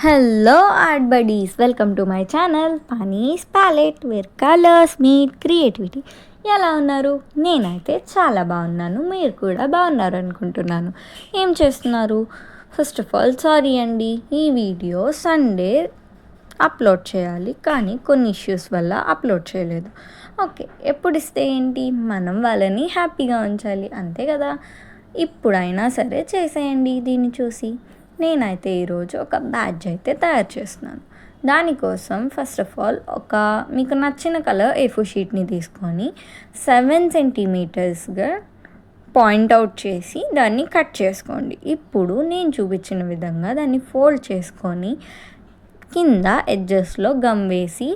Hello art buddies, welcome to my channel Pani's palette where colours meet creativity. ఎలా ఉన్నారు? నేనైతే చాలా బాగున్నాను. మీరు కూడా బాగున్నారు అనుకుంటున్నాను. ఏం చేస్తున్నారు? ఫస్ట్ ఆఫ్ ఆల్ సారీ అండి, ఈ వీడియో సండే అప్లోడ్ చేయాలి కానీ కొన్ని ఇష్యూస్ వల్ల అప్లోడ్ చేయలేదు. ఓకే, ఎప్పుడు ఇస్తే ఏంటి, మనం వాళ్ళని హ్యాపీగా ఉంచాలి అంతే కదా. ఇప్పుడైనా సరే చేసేయండి దీన్ని చూసి. నేనైతే ఈరోజు ఒక బ్యాడ్జ్ అయితే తయారు చేస్తున్నాను. దానికోసం ఫస్ట్ ఆఫ్ ఆల్ మీకు నచ్చిన కలర్ A4 షీట్ని తీసుకొని 7 సెంటీమీటర్స్గా పాయింట్అవుట్ చేసి దాన్ని కట్ చేసుకోండి. ఇప్పుడు నేను చూపించిన విధంగా దాన్ని ఫోల్డ్ చేసుకొని కింద ఎడ్జెస్లో గమ్ వేసి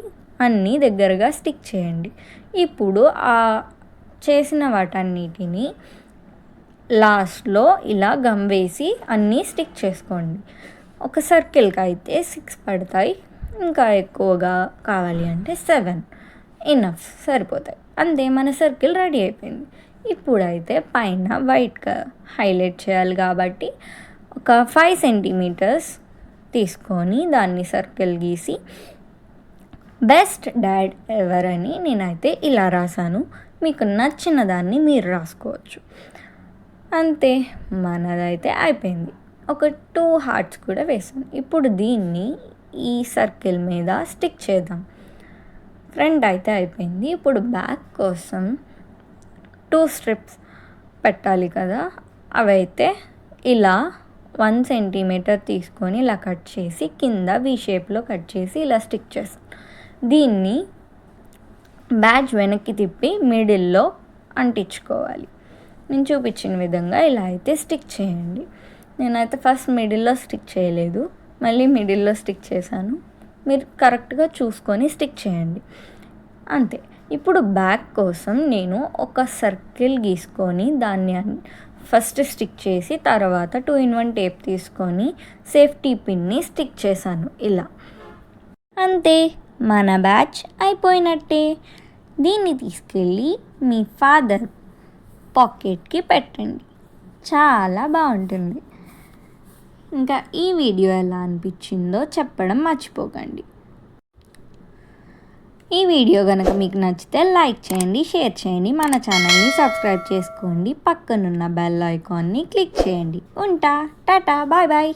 అన్నీ దగ్గరగా స్టిక్ చేయండి. ఇప్పుడు ఆ చేసిన వాటన్నిటిని లాస్ట్లో ఇలా గమ్ వేసి అన్నీ స్టిక్ చేసుకోండి. ఒక సర్కిల్కి అయితే 6 పడతాయి, ఇంకా ఎక్కువగా కావాలి అంటే 7 ఇనఫ్ సరిపోతాయి. అంతే, మన సర్కిల్ రెడీ అయిపోయింది. ఇప్పుడైతే పైన వైట్గా హైలైట్ చేయాలి కాబట్టి ఒక 5 సెంటీమీటర్స్ తీసుకొని దాన్ని సర్కిల్ గీసి బెస్ట్ డాడ్ ఎవర్ అని నేనైతే ఇలా రాశాను. మీకు నచ్చిన దాన్ని మీరు రాసుకోవచ్చు. అంతే, మనదైతే అయిపోయింది. ఒక 2 హార్ట్స్ కూడా వేసాను. ఇప్పుడు దీన్ని ఈ సర్కిల్ మీద స్టిక్ చేద్దాం. ఫ్రంట్ అయితే అయిపోయింది. ఇప్పుడు బ్యాక్ కోసం 2 స్ట్రిప్స్ పెట్టాలి కదా, అవైతే ఇలా 1 సెంటీమీటర్ తీసుకొని ఇలా కట్ చేసి కింద V షేప్లో కట్ చేసి ఇలా స్టిక్ చేస్తాం. దీన్ని బ్యాడ్జ్ వెనక్కి తిప్పి మిడిల్లో అంటించుకోవాలి. నేను చూపించిన విధంగా ఇలా అయితే స్టిక్ చేయండి. నేనైతే ఫస్ట్ మిడిల్లో స్టిక్ చేయలేదు, మళ్ళీ మిడిల్లో స్టిక్ చేశాను. మీరు కరెక్ట్గా చూసుకొని స్టిక్ చేయండి అంతే. ఇప్పుడు బ్యాక్ కోసం నేను ఒక సర్కిల్ గీసుకొని దాన్ని ఫస్ట్ స్టిక్ చేసి తర్వాత 2-in-1 టేప్ తీసుకొని సేఫ్టీ పిన్ని స్టిక్ చేశాను ఇలా. అంతే, మన బ్యాచ్ అయిపోయినట్టే. దీన్ని తీసుకెళ్ళి మీ ఫాదర్ పాకెట్కి పెట్టండి, చాలా బాగుంటుంది. ఇంకా ఈ వీడియో ఎలా అనిపించిందో చెప్పడం మర్చిపోకండి. ఈ వీడియో కనుక మీకు నచ్చితే లైక్ చేయండి, షేర్ చేయండి, మన ఛానల్ని సబ్స్క్రైబ్ చేసుకోండి, పక్కనున్న బెల్ ఐకాన్ని క్లిక్ చేయండి. ఉంటా, టాటా, బాయ్ బాయ్.